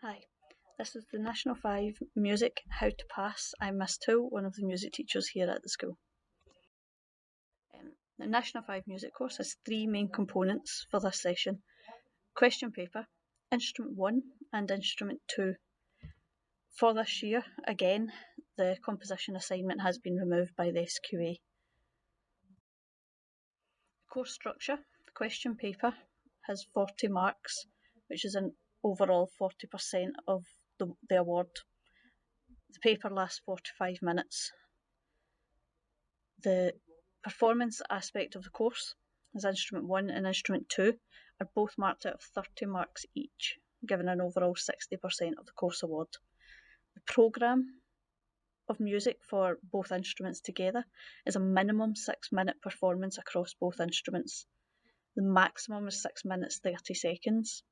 Hi, this is the National 5 Music How to Pass. I'm Miss Toole, one of the music teachers here at the school. The National 5 music course has three main components for this session: question paper, instrument 1 and instrument 2. For this year, again, the composition assignment has been removed by the SQA. Course structure: question paper has 40 marks, which is an overall 40% of the award. The paper lasts 45 minutes. The performance aspect of the course, as instrument 1 and instrument 2, are both marked out of 30 marks each, giving an overall 60% of the course award. The programme of music for both instruments together is a minimum 6-minute performance across both instruments. The maximum is 6 minutes 30 seconds.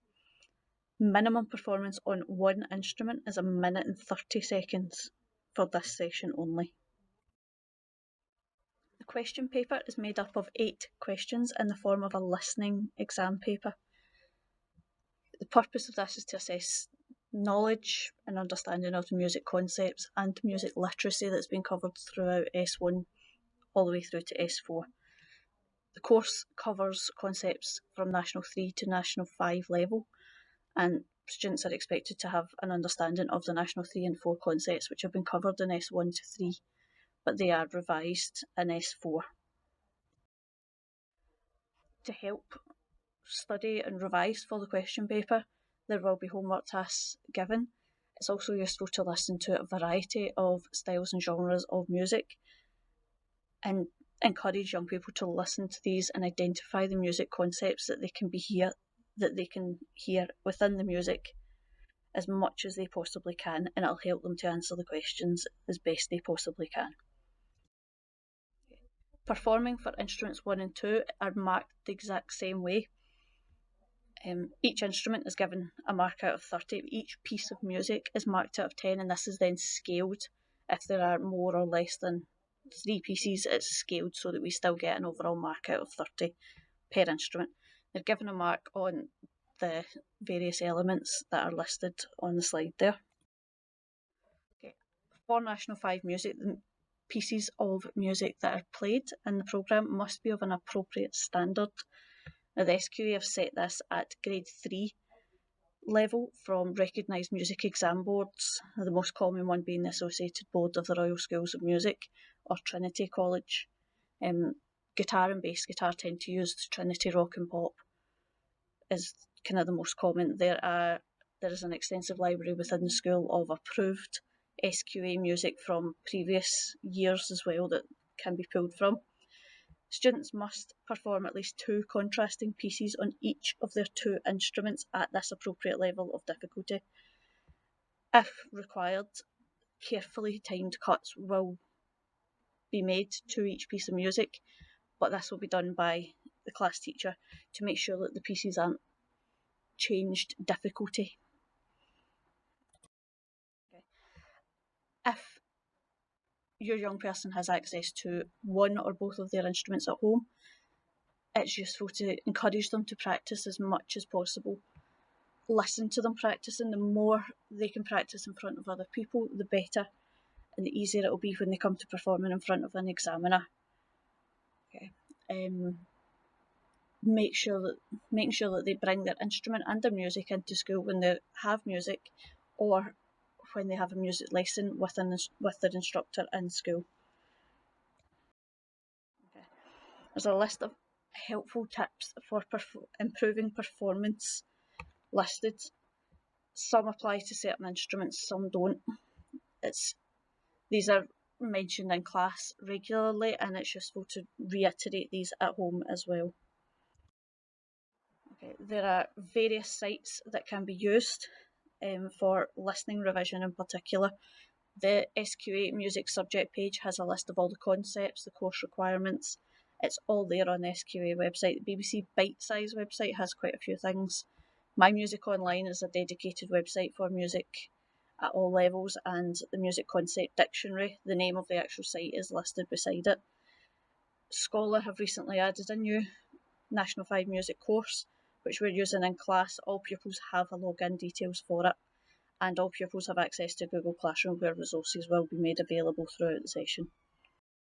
Minimum performance on one instrument is 1 minute and 30 seconds for this session only. The question paper is made up of 8 questions in the form of a listening exam paper. The purpose of this is to assess knowledge and understanding of the music concepts and music literacy that's been covered throughout S1 all the way through to S4. The course covers concepts from National 3 to National 5 level, and students are expected to have an understanding of the National 3 and 4 concepts which have been covered in S1 to 3, but they are revised in S4. To help study and revise for the question paper, there will be homework tasks given. It's also useful to listen to a variety of styles and genres of music and encourage young people to listen to these and identify the music concepts that they can hear within the music as much as they possibly can, and it'll help them to answer the questions as best they possibly can. Performing for instruments 1 and 2 are marked the exact same way. Each instrument is given a mark out of 30. Each piece of music is marked out of 10, and this is then scaled. If there are more or less than 3 pieces, it's scaled so that we still get an overall mark out of 30 per instrument. They're given a mark on the various elements that are listed on the slide there. Okay. For National 5 music, the pieces of music that are played in the programme must be of an appropriate standard. Now, the SQA have set this at grade 3 level from recognised music exam boards, the most common one being the Associated Board of the Royal Schools of Music or Trinity College. Guitar and bass guitar tend to use Trinity Rock and Pop is kind of the most common. There is an extensive library within the school of approved SQA music from previous years as well that can be pulled from. Students must perform at least 2 contrasting pieces on each of their 2 instruments at this appropriate level of difficulty. If required, carefully timed cuts will be made to each piece of music, but this will be done by the class teacher to make sure that the pieces aren't changed difficulty. Okay. If your young person has access to one or both of their instruments at home, it's useful to encourage them to practice as much as possible. Listen to them practicing. The more they can practice in front of other people, the better, and the easier it will be when they come to performing in front of an examiner. Okay. Making sure that they bring their instrument and their music into school when they have music, or when they have a music lesson with their instructor in school. Okay. There's a list of helpful tips for improving performance listed. Some apply to certain instruments, some don't. These are mentioned in class regularly, and it's useful to reiterate these at home as well. Okay, there are various sites that can be used for listening revision in particular. The SQA music subject page has a list of all the concepts, the course requirements. It's all there on the SQA website. The BBC Bitesize website has quite a few things. My Music Online is a dedicated website for music at all levels, and the Music Concept Dictionary, the name of the actual site, is listed beside it. Scholar have recently added a new National 5 music course, which we're using in class. All pupils have a login details for it. and all pupils have access to Google Classroom where resources will be made available throughout the session.